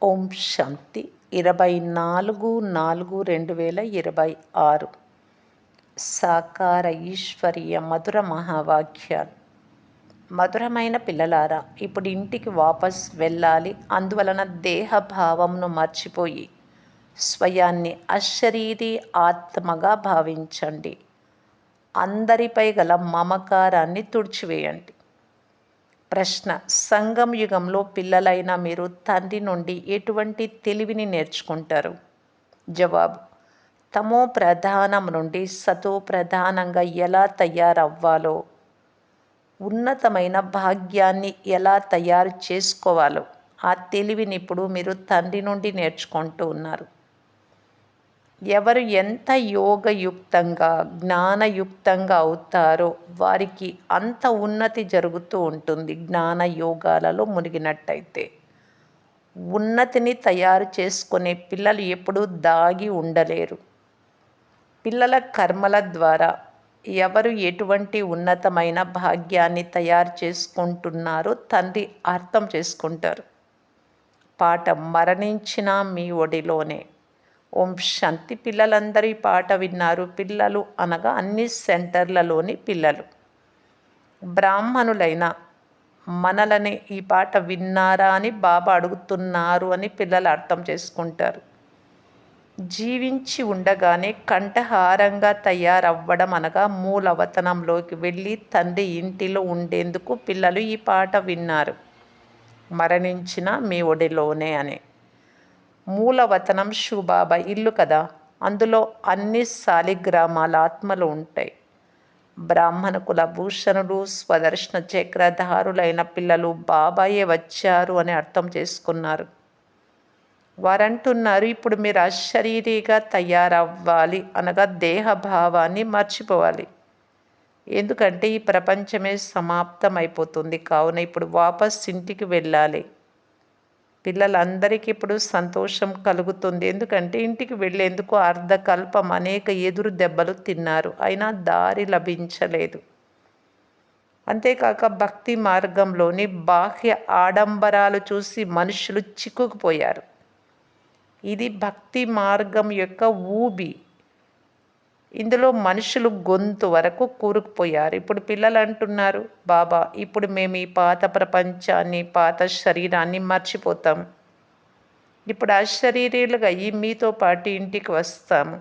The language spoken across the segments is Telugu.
ఓం శాంతి 24/4/2026 సాకార ఈశ్వరీయ మధుర మహావాక్యాలు. మధురమైన పిల్లలారా, ఇప్పుడు ఇంటికి వాపస్ వెళ్ళాలి. అందువలన దేహభావంను మర్చిపోయి స్వయాన్ని అశరీరీ ఆత్మగా భావించండి. అందరిపై గల మమకారాన్ని తుడిచివేయండి. ప్రశ్న: సంగం యుగంలో పిల్లలైన మీరు తండ్రి నుండి ఎటువంటి తెలివిని నేర్చుకుంటారు? జవాబు: తమో ప్రధానం నుండి సతో ప్రధానంగా ఎలా తయారవ్వాలో, ఉన్నతమైన భాగ్యాన్ని ఎలా తయారు చేసుకోవాలో ఆ తెలివిని ఇప్పుడు మీరు తండ్రి నుండి నేర్చుకుంటూ ఉన్నారు. ఎవరు ఎంత యోగయుక్తంగా జ్ఞానయుక్తంగా అవుతారో వారికి అంత ఉన్నతి జరుగుతూ ఉంటుంది. జ్ఞాన యోగాలలో మునిగినట్టయితే ఉన్నతిని తయారు చేసుకునే పిల్లలు ఎప్పుడూ దాగి ఉండలేరు. పిల్లల కర్మల ద్వారా ఎవరు ఎటువంటి ఉన్నతమైన భాగ్యాన్ని తయారు చేసుకుంటున్నారో తండ్రి అర్థం చేసుకుంటారు. పాట: మరణించిన మీ ఒడిలోనే. ఓం శాంతి. పిల్లలందరూ ఈ పాట విన్నారు. పిల్లలు అనగా అన్ని సెంటర్లలోని పిల్లలు. బ్రాహ్మణులైన మనలని ఈ పాట విన్నారా అని బాబా అడుగుతున్నారు అని పిల్లలు అర్థం చేసుకుంటారు. జీవించి ఉండగానే కంఠహారంగా తయారవ్వడం అనగా మూలవతనంలోకి వెళ్ళి తండ్రి ఇంటిలో ఉండేందుకు పిల్లలు ఈ పాట విన్నారు. మరణించిన మీ ఒడిలోనే అని. మూలవతనం శివబాబా ఇల్లు కదా, అందులో అన్ని శాలిగ్రామాల ఆత్మలు ఉంటాయి. బ్రాహ్మణ కుల భూషణులు స్వదర్శన చక్రధారులైన పిల్లలు బాబాయే వచ్చారు అని అర్థం చేసుకున్నారు. వారంటున్నారు, ఇప్పుడు మీరు అశరీరిగా తయారవ్వాలి అనగా దేహభావాన్ని మర్చిపోవాలి. ఎందుకంటే ఈ ప్రపంచమే సమాప్తమైపోతుంది. కావున ఇప్పుడు వాపస్ ఇంటికి వెళ్ళాలి. పిల్లలందరికీ ఇప్పుడు సంతోషం కలుగుతుంది. ఎందుకంటే ఇంటికి వెళ్ళేందుకు అర్ధకల్పం అనేక ఎదురు దెబ్బలు తిన్నారు, అయినా దారి లభించలేదు. అంతేకాక భక్తి మార్గంలోని బాహ్య ఆడంబరాలు చూసి మనుషులు చిక్కుకుపోయారు. ఇది భక్తి మార్గం యొక్క ఊబి. ఇందులో మనుషులు గొంతు వరకు కూరుకుపోయారు. ఇప్పుడు పిల్లలు అంటున్నారు, బాబా ఇప్పుడు మేము ఈ పాత ప్రపంచాన్ని, పాత శరీరాన్ని మర్చిపోతాం. ఇప్పుడు అశరీరీలుగా అయ్యి మీతో పాటు ఇంటికి వస్తాము.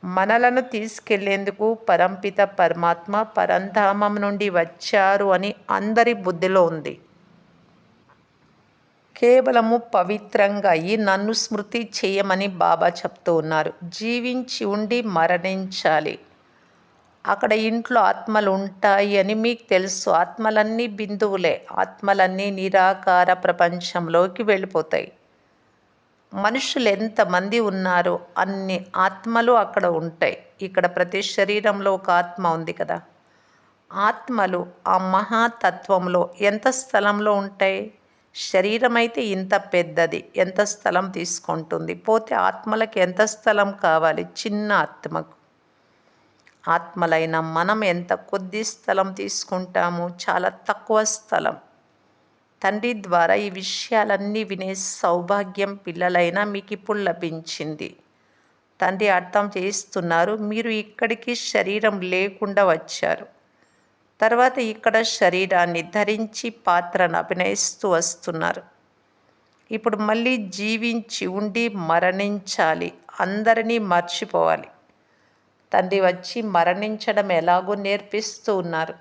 మనలను తీసుకెళ్లేందుకు పరంపిత పరమాత్మ పరంధామం నుండి వచ్చారు అని అందరి బుద్ధిలో ఉంది. కేవలము పవిత్రంగా అయ్యి నన్ను స్మృతి చేయమని బాబా చెప్తూ ఉన్నారు. జీవించి ఉండి మరణించాలి. అక్కడ ఇంట్లో ఆత్మలు ఉంటాయి అని మీకు తెలుసు. ఆత్మలన్నీ బిందువులే. ఆత్మలన్నీ నిరాకార ప్రపంచంలోకి వెళ్ళిపోతాయి. మనుషులు ఎంతమంది ఉన్నారో అన్ని ఆత్మలు అక్కడ ఉంటాయి. ఇక్కడ ప్రతి శరీరంలో ఒక ఆత్మ ఉంది కదా. ఆత్మలు ఆ మహాతత్వంలో ఎంత స్థలంలో ఉంటాయి? శరీరం అయితే ఇంత పెద్దది, ఎంత స్థలం తీసుకుంటుంది. పోతే ఆత్మలకు ఎంత స్థలం కావాలి? చిన్న ఆత్మకు. ఆత్మలైన మనం ఎంత కొద్ది స్థలం తీసుకుంటాము? చాలా తక్కువ స్థలం. తండ్రి ద్వారా ఈ విషయాలన్నీ వినే సౌభాగ్యం పిల్లలైనా మీకు ఇప్పుడు లభించింది. తండ్రి అర్థం చేస్తున్నారు, మీరు ఇక్కడికి శరీరం లేకుండా వచ్చారు. తర్వాత ఇక్కడ శరీరాన్ని ధరించి పాత్రను అభినయిస్తూ వస్తున్నారు. ఇప్పుడు మళ్ళీ జీవించి ఉండి మరణించాలి. అందరినీ మర్చిపోవాలి. తండ్రి వచ్చి మరణించడం ఎలాగో నేర్పిస్తూ ఉన్నారు.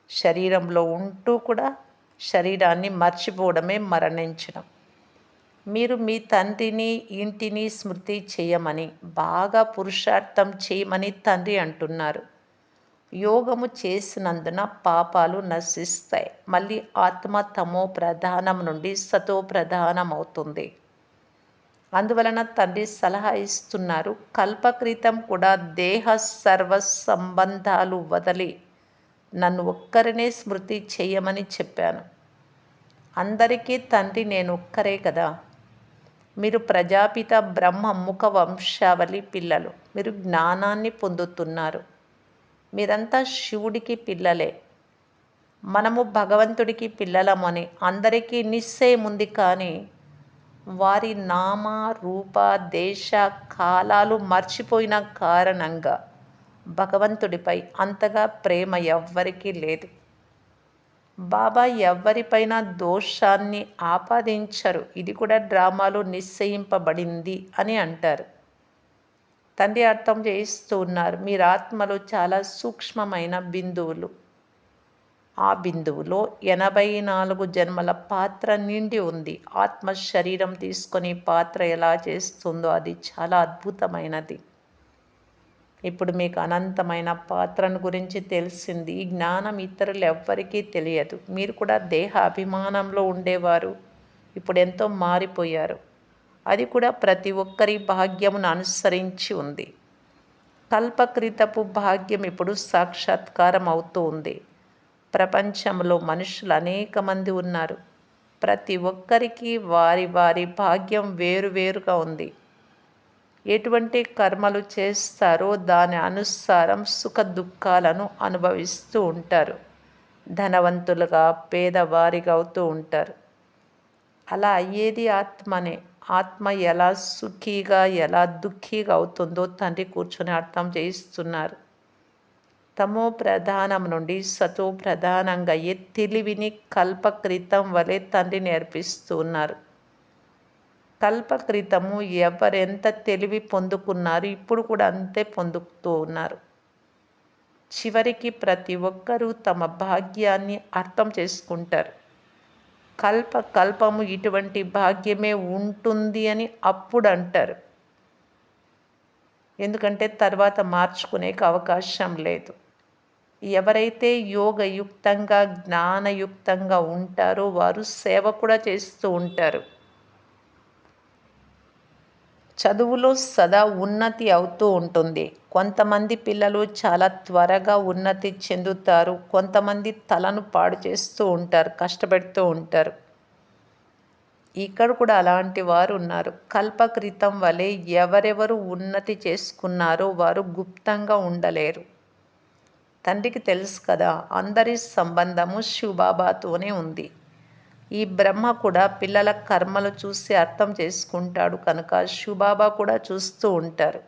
శరీరంలో ఉంటూ కూడా శరీరాన్ని మర్చిపోవడమే మరణించడం. మీరు మీ తండ్రిని, ఇంటిని స్మృతి చేయమని, బాగా పురుషార్థం చేయమని తండ్రి అంటున్నారు. యోగము చేసినందున పాపాలు నశిస్తాయి. మళ్ళీ ఆత్మ తమో ప్రధానం నుండి సతో ప్రధానం అవుతుంది. అందువలన తండ్రి సలహా ఇస్తున్నారు, కల్పక్రితం కూడా దేహ సర్వ సంబంధాలు వదిలి నన్ను ఒక్కరినే స్మృతి చేయమని చెప్పాను. అందరికీ తండ్రి నేను ఒక్కరే కదా. మీరు ప్రజాపిత బ్రహ్మ ముఖ వంశావళి పిల్లలు. మీరు జ్ఞానాన్ని పొందుతున్నారు. మీరంతా శివుడికి పిల్లలే. మనము భగవంతుడికి పిల్లలమని అందరికీ నిశ్చయం ఉంది. కానీ వారి నామ, రూప, దేశ, కాలాలు మర్చిపోయిన కారణంగా భగవంతుడిపై అంతగా ప్రేమ ఎవ్వరికీ లేదు. బాబా ఎవ్వరిపైన దోషాన్ని ఆపాదించరు. ఇది కూడా డ్రామాలో నిశ్చయింపబడింది అని అంటారు. తండ్రి అర్థం చేయిస్తూ ఉన్నారు, మీరు ఆత్మలు చాలా సూక్ష్మమైన బిందువులు. ఆ బిందువులో 84 జన్మల పాత్ర నిండి ఉంది. ఆత్మ శరీరం తీసుకొని పాత్ర ఎలా చేస్తుందో అది చాలా అద్భుతమైనది. ఇప్పుడు మీకు అనంతమైన పాత్రను గురించి తెలిసింది. ఈ జ్ఞానం ఇతరులు ఎవ్వరికీ తెలియదు. మీరు కూడా దేహ అభిమానంలో ఉండేవారు, ఇప్పుడు ఎంతో మారిపోయారు. అది కూడా ప్రతి ఒక్కరి భాగ్యమును అనుసరించి ఉంది. కల్పకృతపు భాగ్యం ఇప్పుడు సాక్షాత్కారం అవుతూ ఉంది. ప్రపంచంలో మనుషులు అనేక మంది ఉన్నారు. ప్రతి ఒక్కరికి వారి వారి భాగ్యం వేరువేరుగా ఉంది. ఎటువంటి కర్మలు చేస్తారో దాని అనుసారం సుఖ దుఃఖాలను అనుభవిస్తూ ఉంటారు. ధనవంతులుగా పేదవారిగా అవుతూ ఉంటారు. అలా అయ్యేది ఆత్మనే. ఆత్మ ఎలా సుఖీగా ఎలా దుఃఖీగా అవుతుందో తండ్రి కూర్చొని అర్థం చేయిస్తున్నారు. తమో ప్రధానం నుండి సతో ప్రధానంగా అయ్యే తెలివిని కల్పకృతం వలె తండ్రి నేర్పిస్తూ ఉన్నారు. కల్పకృతము ఎవరెంత తెలివి పొందుకున్నారు, ఇప్పుడు కూడా అంతే పొందుతూ ఉన్నారు. చివరికి ప్రతి ఒక్కరూ తమ భాగ్యాన్ని అర్థం చేసుకుంటారు. కల్పము ఇటువంటి భాగ్యమే ఉంటుంది అని అప్పుడు అంటారు. ఎందుకంటే తర్వాత మార్చుకునేకి అవకాశం లేదు. ఎవరైతే యోగయుక్తంగా జ్ఞానయుక్తంగా ఉంటారో వారు సేవ కూడా చేస్తూ ఉంటారు. చదువులో సదా ఉన్నతి అవుతూ ఉంటుంది. కొంతమంది పిల్లలు చాలా త్వరగా ఉన్నతి చెందుతారు. కొంతమంది తలను పాడు చేస్తూ ఉంటారు, కష్టపెడుతూ ఉంటారు. ఇక్కడ కూడా అలాంటి వారు ఉన్నారు. కల్పకృతం వలె ఎవరెవరు ఉన్నతి చేసుకున్నారో వారు గుప్తంగా ఉండలేరు. తండ్రికి తెలుసు కదా, అందరి సంబంధము శివబాబాతోనే ఉంది. ఈ బ్రహ్మ కూడా పిల్లల కర్మలు చూసి అర్థం చేసుకుంటాడు కనుక శివబాబా కూడా చూస్తూ ఉంటారు.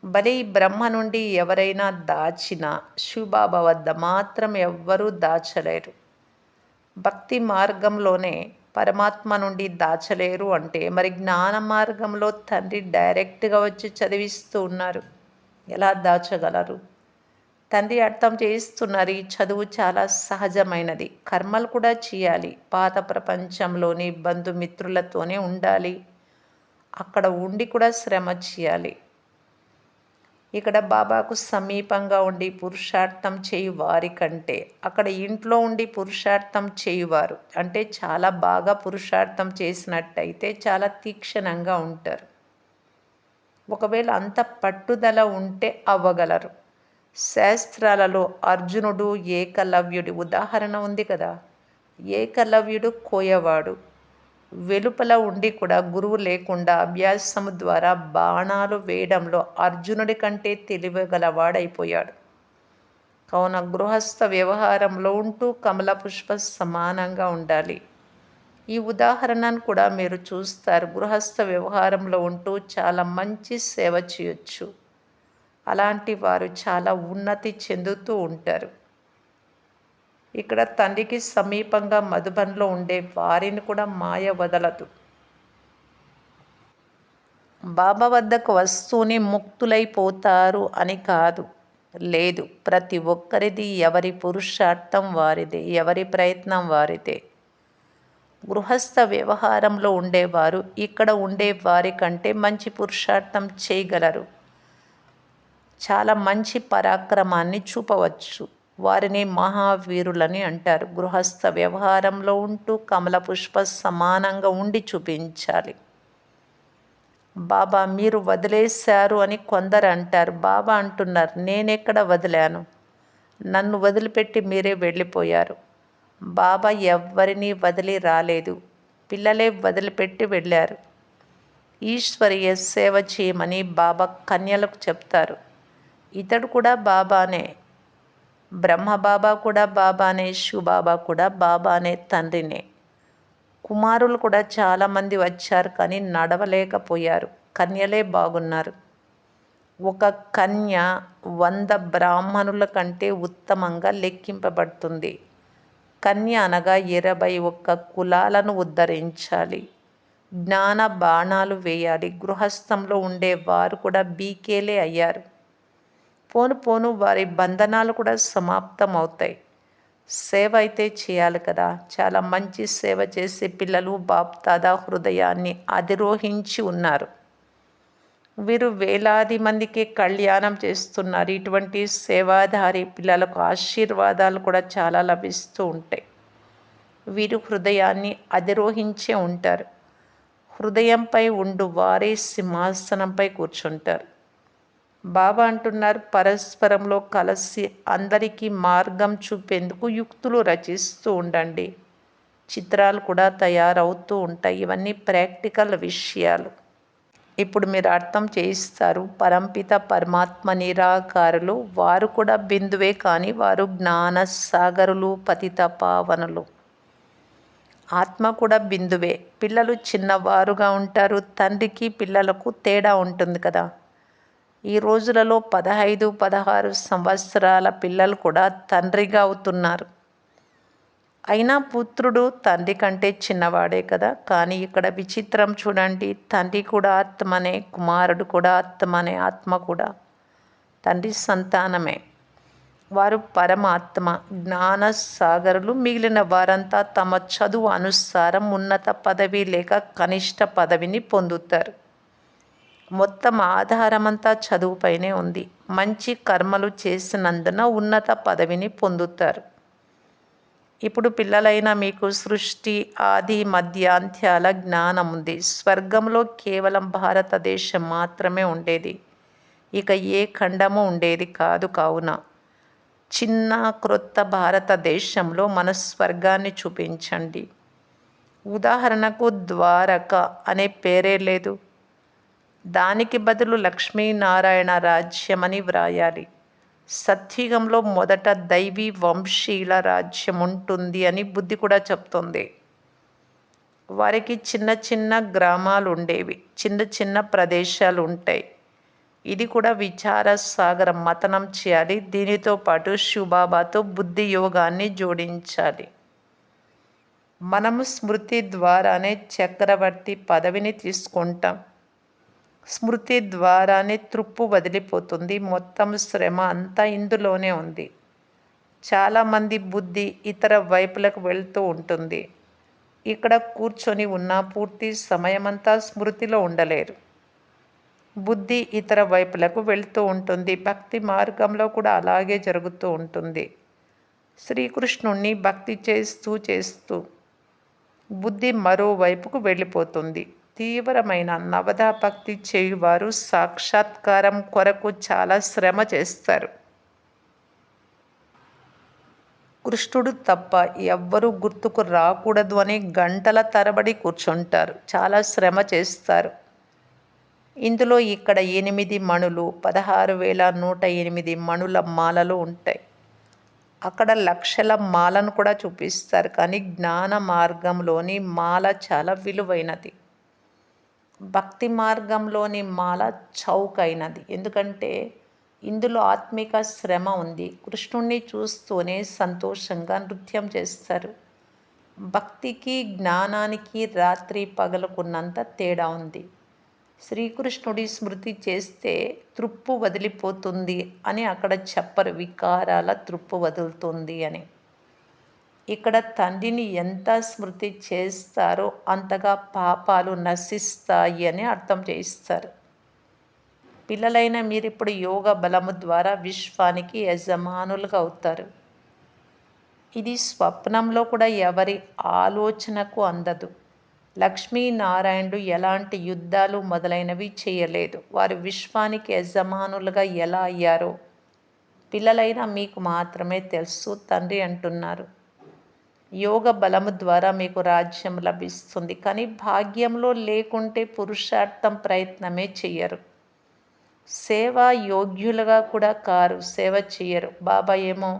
భలే ఈ బ్రహ్మ నుండి ఎవరైనా దాచినా శివబాబా వద్ద మాత్రం ఎవ్వరూ దాచలేరు. భక్తి మార్గంలోనే పరమాత్మ నుండి దాచలేరు అంటే మరి జ్ఞాన మార్గంలో తండ్రి డైరెక్ట్గా వచ్చి చదివిస్తూ ఉన్నారు, ఎలా దాచగలరు? తండ్రి అర్థం చేయిస్తున్నారు, ఈ చదువు చాలా సహజమైనది. కర్మలు కూడా చేయాలి. పాత ప్రపంచంలోని బంధుమిత్రులతోనే ఉండాలి. అక్కడ ఉండి కూడా శ్రమ చేయాలి. ఇక్కడ బాబాకు సమీపంగా ఉండి పురుషార్థం చేయు వారి కంటే అక్కడ ఇంట్లో ఉండి పురుషార్థం చేయువారు అంటే చాలా బాగా పురుషార్థం చేసినట్టయితే చాలా తీక్షణంగా ఉంటారు. ఒకవేళ అంత పట్టుదల ఉంటే అవ్వగలరు. శాస్త్రాలలో అర్జునుడు ఏకలవ్యుడి ఉదాహరణ ఉంది కదా. ఏకలవ్యుడు కోయవాడు. వెలుపల ఉండి కూడా గురువు లేకుండా అభ్యాసము ద్వారా బాణాలు వేయడంలో అర్జునుడి కంటే తెలివిగలవాడైపోయాడు. కావున గృహస్థ వ్యవహారంలో ఉంటూ కమల పుష్ప సమానంగా ఉండాలి. ఈ ఉదాహరణను కూడా మీరు చూస్తారు. గృహస్థ వ్యవహారంలో ఉంటూ చాలా మంచి సేవ చేయొచ్చు. అలాంటి వారు చాలా ఉన్నతి చెందుతూ ఉంటారు. ఇక్కడ తండ్రికి సమీపంగా మధుబన్లో ఉండే వారిని కూడా మాయ వదలదు. బాబా వద్దకు వస్తూనే ముక్తులైపోతారు అని కాదు, లేదు. ప్రతి ఒక్కరిది ఎవరి పురుషార్థం వారిదే, ఎవరి ప్రయత్నం వారిదే. గృహస్థ వ్యవహారంలో ఉండేవారు ఇక్కడ ఉండే వారి కంటే మంచి పురుషార్థం చేయగలరు. చాలా మంచి పరాక్రమాన్ని చూపవచ్చు. వారిని మహావీరులని అంటారు. గృహస్థ వ్యవహారంలో ఉంటూ కమల పుష్ప సమానంగా ఉండి చూపించాలి. బాబా మీరు వదిలేశారు అని కొందరు అంటారు. బాబా అంటున్నారు, నేనెక్కడ వదిలాను? నన్ను వదిలిపెట్టి మీరే వెళ్ళిపోయారు. బాబా ఎవ్వరినీ వదిలి రాలేదు, పిల్లలే వదిలిపెట్టి వెళ్ళారు. ఈశ్వరీయ సేవ చేయమని బాబా కన్యలకు చెప్తారు. ఇతడు కూడా బాబానే, బ్రహ్మబాబా కూడా బాబానే, శివబాబా కూడా బాబానే, తండ్రినే. కుమారులు కూడా చాలామంది వచ్చారు కానీ నడవలేకపోయారు. కన్యలే బాగున్నారు. ఒక కన్య 100 బ్రాహ్మణుల కంటే ఉత్తమంగా లెక్కింపబడుతుంది. కన్య అనగా 21 కులాలను ఉద్ధరించాలి. జ్ఞాన బాణాలు వేయాలి. గృహస్థంలో ఉండేవారు కూడా బీకేలే అయ్యారు. పోను పోను వారి బంధనాలు కూడా సమాప్తం అవుతాయి. సేవ అయితే చేయాలి కదా. చాలా మంచి సేవ చేసే పిల్లలు బాప్దాదా హృదయాన్ని అధిరోహించి ఉన్నారు. వీరు వేలాది మందికి కళ్యాణం చేస్తున్నారు. ఇటువంటి సేవాధారి పిల్లలకు ఆశీర్వాదాలు కూడా చాలా లభిస్తూ ఉంటాయి. వీరు హృదయాన్ని అధిరోహించే ఉంటారు. హృదయంపై ఉండు వారే సింహాసనంపై కూర్చుంటారు. బాబా అంటున్నారు, పరస్పరంలో కలిసి అందరికీ మార్గం చూపేందుకు యుక్తులు రచిస్తూ ఉండండి. చిత్రాలు కూడా తయారవుతూ ఉంటాయి. ఇవన్నీ ప్రాక్టికల్ విషయాలు. ఇప్పుడు మీరు అర్థం చేయిస్తారు. పరంపిత పరమాత్మ నిరాకారులు. వారు కూడా బిందువే కానీ వారు జ్ఞానసాగరులు, పతిత పావనులు. ఆత్మ కూడా బిందువే. పిల్లలు చిన్నవారుగా ఉంటారు. తండ్రికి పిల్లలకు తేడా ఉంటుంది కదా. ఈ రోజులలో 15, 16 సంవత్సరాల పిల్లలు కూడా తండ్రిగా అవుతున్నారు. అయినా పుత్రుడు తండ్రి కంటే చిన్నవాడే కదా. కానీ ఇక్కడ విచిత్రం చూడండి. తండ్రి కూడా ఆత్మనే, కుమారుడు కూడా ఆత్మనే. ఆత్మ కూడా తండ్రి సంతానమే. వారు పరమాత్మ జ్ఞానసాగరులు. మిగిలిన వారంతా తమ చదువు అనుసారం ఉన్నత పదవి లేక కనిష్ట పదవిని పొందుతారు. మొత్తం ఆధారమంతా చదువుపైనే ఉంది. మంచి కర్మలు చేసినందున ఉన్నత పదవిని పొందుతారు. ఇప్పుడు పిల్లలైన మీకు సృష్టి ఆది మధ్యాంత్యాల జ్ఞానం ఉంది. స్వర్గంలో కేవలం భారతదేశం మాత్రమే ఉండేది. ఇక ఏ ఖండము ఉండేది కాదు. కావున చిన్న క్రొత్త భారతదేశంలో మన స్వర్గాన్ని చూపించండి. ఉదాహరణకు ద్వారక అనే పేరే లేదు. దానికి బదులు లక్ష్మీనారాయణ రాజ్యం అని వ్రాయాలి. సత్యుగంలో మొదట దైవీ వంశీయుల రాజ్యం ఉంటుంది అని బుద్ధి కూడా చెప్తుంది. వారికి చిన్న చిన్న గ్రామాలు ఉండేవి. చిన్న చిన్న ప్రదేశాలు ఉంటాయి. ఇది కూడా విచార సాగరం మతనం చేయాలి. దీనితో పాటు శివబాబాతో బుద్ధి యోగాన్ని జోడించాలి. మనము స్మృతి ద్వారానే చక్రవర్తి పదవిని తీసుకుంటాం. స్మృతి ద్వారానే తృప్పు వదిలిపోతుంది. మొత్తం శ్రమ అంతా ఇందులోనే ఉంది. చాలామంది బుద్ధి ఇతర వైపులకు వెళ్తూ ఉంటుంది. ఇక్కడ కూర్చొని ఉన్న పూర్తి సమయమంతా స్మృతిలో ఉండలేరు. బుద్ధి ఇతర వైపులకు వెళ్తూ ఉంటుంది. భక్తి మార్గంలో కూడా అలాగే జరుగుతూ ఉంటుంది. శ్రీకృష్ణుణ్ణి భక్తి చేస్తూ చేస్తూ బుద్ధి మరోవైపుకు వెళ్ళిపోతుంది. తీవ్రమైన నవదా భక్తి చేయువారు సాక్షాత్కారం కొరకు చాలా శ్రమ చేస్తారు. కృష్ణుడు తప్ప ఎవ్వరూ గుర్తుకు రాకూడదు అని గంటల తరబడి కూర్చుంటారు. చాలా శ్రమ చేస్తారు. ఇందులో ఇక్కడ 8 మణులు 16,108 మణుల మాలలు ఉంటాయి. అక్కడ లక్షల మాలను కూడా చూపిస్తారు. కానీ జ్ఞాన మార్గంలోని మాల చాలా విలువైనది. భక్తి మార్గంలోని మాల చౌకైనది. ఎందుకంటే ఇందులో ఆత్మిక శ్రమ ఉంది. కృష్ణుణ్ణి చూస్తూనే సంతోషంగా నృత్యం చేస్తారు. భక్తికి జ్ఞానానికి రాత్రి పగలుకున్నంత తేడా ఉంది. శ్రీకృష్ణుడి స్మృతి చేస్తే తృప్పు వదిలిపోతుంది అని అక్కడ చెప్పరు. వికారాల తృప్పు వదులుతుంది అని. ఇక్కడ తండ్రిని ఎంత స్మృతి చేస్తారో అంతగా పాపాలు నశిస్తాయి అని అర్థం చేయిస్తారు. పిల్లలైన మీరిప్పుడు యోగ బలము ద్వారా విశ్వానికి యజమానులుగా అవుతారు. ఇది స్వప్నంలో కూడా ఎవరి ఆలోచనకు అందదు. లక్ష్మీనారాయణుడు ఎలాంటి యుద్ధాలు మొదలైనవి చేయలేదు. వారు విశ్వానికి యజమానులుగా ఎలా అయ్యారో పిల్లలైన మీకు మాత్రమే తెలుసు. తండ్రి అంటున్నారు, యోగ బలము ద్వారా మీకు రాజ్యం లభిస్తుంది. కానీ భాగ్యంలో లేకుంటే పురుషార్థం ప్రయత్నమే చెయ్యరు. సేవా యోగ్యులుగా కూడా కారు. సేవ చెయ్యరు. బాబా ఏమో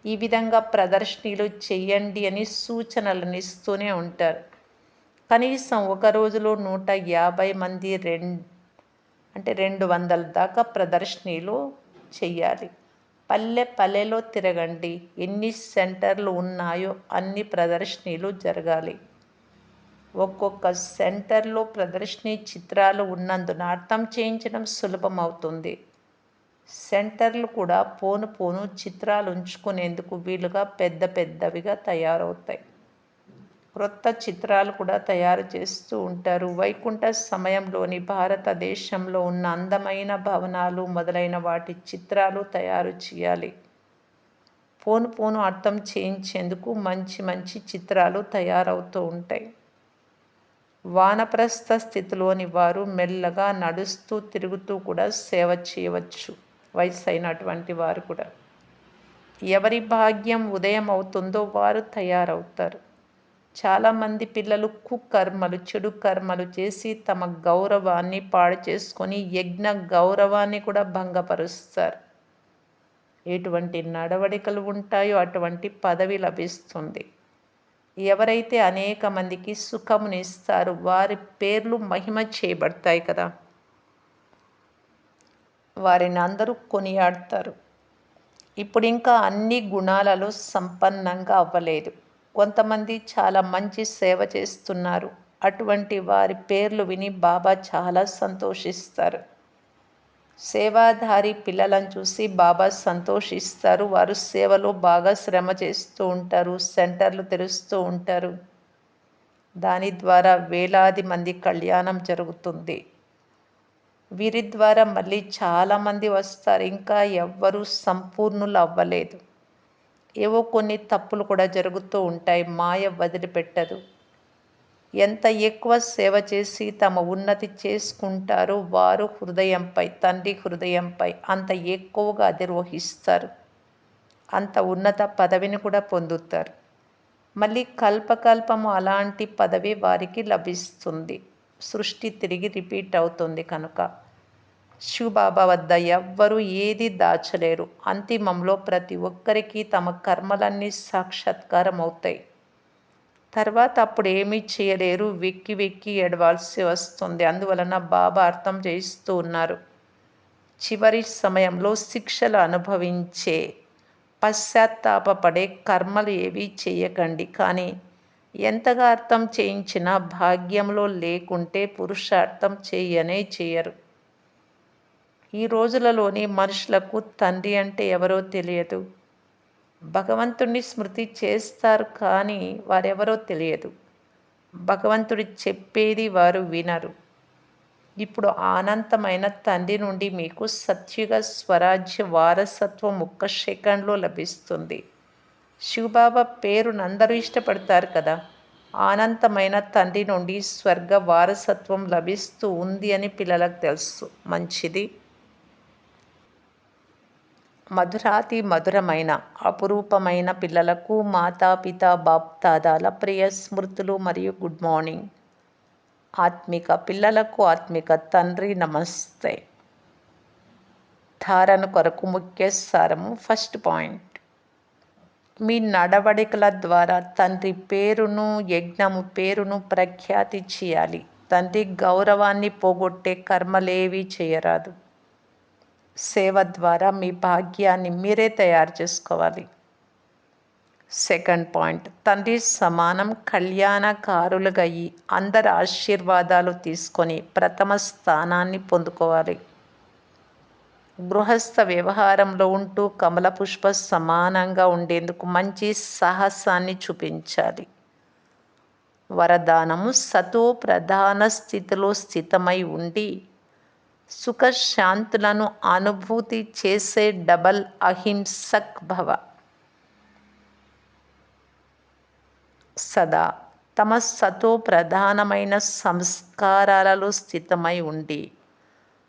ఈ విధంగా ప్రదర్శనలు చెయ్యండి అని సూచనలను ఇస్తూనే ఉంటారు. కనీసం ఒక రోజులో 150 మంది అంటే 200 దాకా ప్రదర్శనలు చెయ్యాలి. పల్లె పల్లెలో తిరగండి. ఎన్ని సెంటర్లు ఉన్నాయో అన్ని ప్రదర్శనలు జరగాలి. ఒక్కొక్క సెంటర్లో ప్రదర్శనీ చిత్రాలు ఉన్నందున అర్థం చేయించడం సులభమవుతుంది. సెంటర్లు కూడా పోను పోను చిత్రాలు ఉంచుకునేందుకు వీలుగా పెద్ద పెద్దవిగా తయారవుతాయి. క్రొత్త చిత్రాలు కూడా తయారు చేస్తూ ఉంటారు. వైకుంఠ సమయంలోని భారతదేశంలో ఉన్న అందమైన భవనాలు మొదలైన వాటి చిత్రాలు తయారు చేయాలి. పోను పోను అర్థం చేయించేందుకు మంచి మంచి చిత్రాలు తయారవుతూ ఉంటాయి. వానప్రస్థ స్థితిలోని వారు మెల్లగా నడుస్తూ తిరుగుతూ కూడా సేవ చేయవచ్చు. వయసైనటువంటి వారు కూడా. ఎవరి భాగ్యం ఉదయం అవుతుందో వారు తయారవుతారు. చాలామంది పిల్లలు కుకర్మలు, చెడు కర్మలు చేసి తమ గౌరవాన్ని పాడు చేసుకొని యజ్ఞ గౌరవాన్ని కూడా భంగపరుస్తారు. ఎటువంటి నడవడికలు ఉంటాయో అటువంటి పదవి లభిస్తుంది. ఎవరైతే అనేక మందికి సుఖమునిస్తారు వారి పేర్లు మహిమ చేయబడతాయి కదా. వారిని అందరూ కొనియాడతారు. ఇప్పుడు ఇంకా అన్ని గుణాలలో సంపన్నంగా అవ్వలేదు. కొంతమంది చాలా మంచి సేవ చేస్తున్నారు. అటువంటి వారి పేర్లు విని బాబా చాలా సంతోషిస్తారు. సేవాధారి పిల్లలను చూసి బాబా సంతోషిస్తారు. వారు సేవలో బాగా శ్రమ చేస్తూ ఉంటారు. సెంటర్లు తెరుస్తూ ఉంటారు. దాని ద్వారా వేలాది మంది కళ్యాణం జరుగుతుంది. వీరి ద్వారా మళ్ళీ చాలామంది వస్తారు. ఇంకా ఎవ్వరూ సంపూర్ణులు అవ్వలేదు. ఏవో కొన్ని తప్పులు కూడా జరుగుతూ ఉంటాయి. మాయ వదిలిపెట్టదు. ఎంత ఎక్కువ సేవ చేసి తమ ఉన్నతి చేసుకుంటారో వారు హృదయంపై, తండ్రి హృదయంపై అంత ఎక్కువగా అధిరోహిస్తారు. అంత ఉన్నత పదవిని కూడా పొందుతారు. మళ్ళీ కల్పకల్పము అలాంటి పదవి వారికి లభిస్తుంది. సృష్టి తిరిగి రిపీట్ అవుతుంది కనుక శివబాబా వద్ద ఎవ్వరూ ఏది దాచలేరు. అంతిమంలో ప్రతి ఒక్కరికి తమ కర్మలన్నీ సాక్షాత్కారం అవుతాయి. తర్వాత అప్పుడు ఏమీ చేయలేరు. వెక్కి వెక్కి ఏడవాల్సి వస్తుంది. అందువలన బాబా అర్థం చేయిస్తూ ఉన్నారు. చివరి సమయంలో శిక్షలు అనుభవించే పశ్చాత్తాపపడే కర్మలు ఏవీ చేయకండి. కానీ ఎంతగా అర్థం చేయించినా భాగ్యంలో లేకుంటే పురుషార్థం చేయరు. ఈ రోజులలోని మనుషులకు తండ్రి అంటే ఎవరో తెలియదు. భగవంతుణ్ణి స్మృతి చేస్తారు కానీ వారెవరో తెలియదు. భగవంతుడు చెప్పేది వారు వినరు. ఇప్పుడు అనంతమైన తండ్రి నుండి మీకు సత్యుగ స్వరాజ్య వారసత్వం ఒక్క సెకండ్లో లభిస్తుంది. శివబాబా పేరును అందరూ ఇష్టపడతారు కదా. అనంతమైన తండ్రి నుండి స్వర్గ వారసత్వం లభిస్తూ ఉంది అని పిల్లలకు తెలుసు. మంచిది. మధురాతి మధురమైన అపురూపమైన పిల్లలకు మాతాపిత బాప్దాదాల ప్రియ స్మృతులు మరియు గుడ్ మార్నింగ్. ఆత్మిక పిల్లలకు ఆత్మిక తండ్రి నమస్తే. ధారణ కొరకు ముఖ్య సారము. ఫస్ట్ పాయింట్, మీ నడవడికల ద్వారా తండ్రి పేరును, యజ్ఞము పేరును ప్రఖ్యాతి చేయాలి. తండ్రి గౌరవాన్ని పోగొట్టే కర్మలేవీ చేయరాదు. సేవ ద్వారా మీ భాగ్యాన్ని మీరే తయారు చేసుకోవాలి. సెకండ్ పాయింట్, తండ్రి సమానం కళ్యాణకారులుగా అయ్యి అందరి ఆశీర్వాదాలు తీసుకొని ప్రథమ స్థానాన్ని పొందుకోవాలి. గృహస్థ వ్యవహారంలో ఉంటూ కమల పుష్ప సమానంగా ఉండేందుకు మంచి సాహసాన్ని చూపించాలి. వరదానము, సతో ప్రధాన స్థితిలో స్థితమై ఉండి సుఖశాంతులను అనుభూతి చేసే డబల్ అహింసక్ భవ. సదా తమ సతో ప్రధానమైన సంస్కారాలలో స్థితమై ఉండి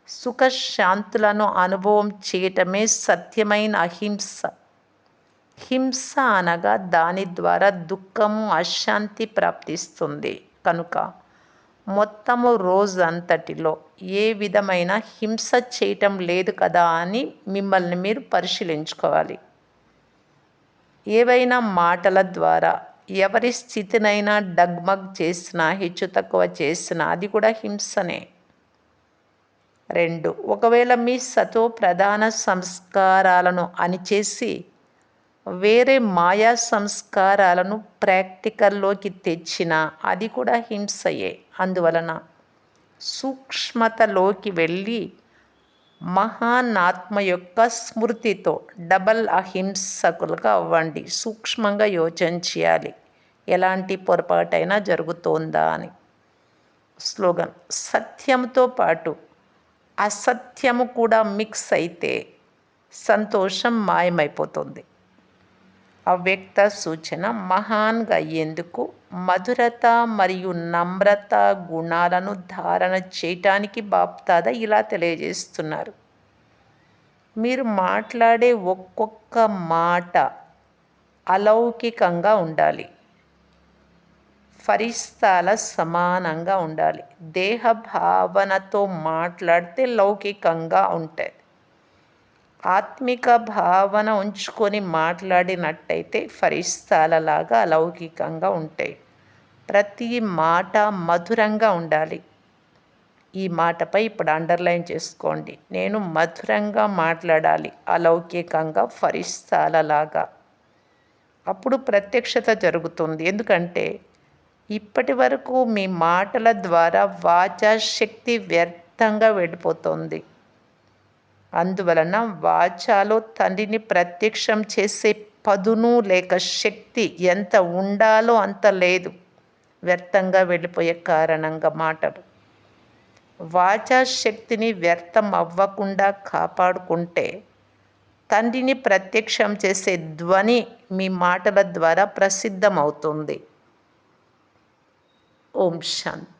సుఖశాంతులను అనుభవం చేయటమే సత్యమైన అహింస. హింస అనగా దాని ద్వారా దుఃఖము, అశాంతి ప్రాప్తిస్తుంది. కనుక మొత్తము రోజంతటిలో ఏ విధమైన హింస చేయటం లేదు కదా అని మిమ్మల్ని మీరు పరిశీలించుకోవాలి. ఏవైనా మాటల ద్వారా ఎవరి స్థితినైనా డగ్మగ్ చేసినా, హెచ్చు తక్కువ చేసినా అది కూడా హింసనే. 2. ఒకవేళ మీ సతో ప్రధాన సంస్కారాలను అణిచేసి వేరే మాయా సంస్కారాలను ప్రాక్టికల్లోకి తెచ్చినా అది కూడా హింసయే. అందువలన సూక్ష్మతలోకి వెళ్ళి మహానాత్మ యొక్క స్మృతితో డబల్ అహింసకులుగా అవ్వండి. సూక్ష్మంగా యోచన చేయాలి, ఎలాంటి పొరపాటైనా జరుగుతోందా అని. స్లోగన్: సత్యంతో పాటు అసత్యము కూడా మిక్స్ అయితే సంతోషం మాయమైపోతుంది. అవ్యక్త సూచన: మహాన్గా అయ్యేందుకు మధురత మరియు నమ్రత గుణాలను ధారణ చేయటానికి బాప్దాదా ఇలా తెలియజేస్తున్నారు. మీరు మాట్లాడే ఒక్కొక్క మాట అలౌకికంగా ఉండాలి, ఫరిస్తాల సమానంగా ఉండాలి. దేహ భావనతో మాట్లాడితే లౌకికంగా ఉంటాయి. ఆత్మిక భావన ఉంచుకొని మాట్లాడినట్టయితే ఫరిస్తాలలాగా అలౌకికంగా ఉంటాయి. ప్రతి మాట మధురంగా ఉండాలి. ఈ మాటపై ఇప్పుడు అండర్లైన్ చేసుకోండి. నేను మధురంగా మాట్లాడాలి, అలౌకికంగా, ఫరిస్తాలలాగా. అప్పుడు ప్రత్యక్షత జరుగుతుంది. ఎందుకంటే ఇప్పటి వరకు మీ మాటల ద్వారా వాచాశక్తి వ్యర్థంగా వెళ్ళిపోతుంది. అందువలన వాచాలో తండ్రిని ప్రత్యక్షం చేసే పదును లేక శక్తి ఎంత ఉండాలో అంత లేదు. వ్యర్థంగా వెళ్ళిపోయే కారణంగా మాటలు. వాచాశక్తిని వ్యర్థం అవ్వకుండా కాపాడుకుంటే తండ్రిని ప్రత్యక్షం చేసే ధ్వని మీ మాటల ద్వారా ప్రసిద్ధమవుతుంది. ఓం శాంతి.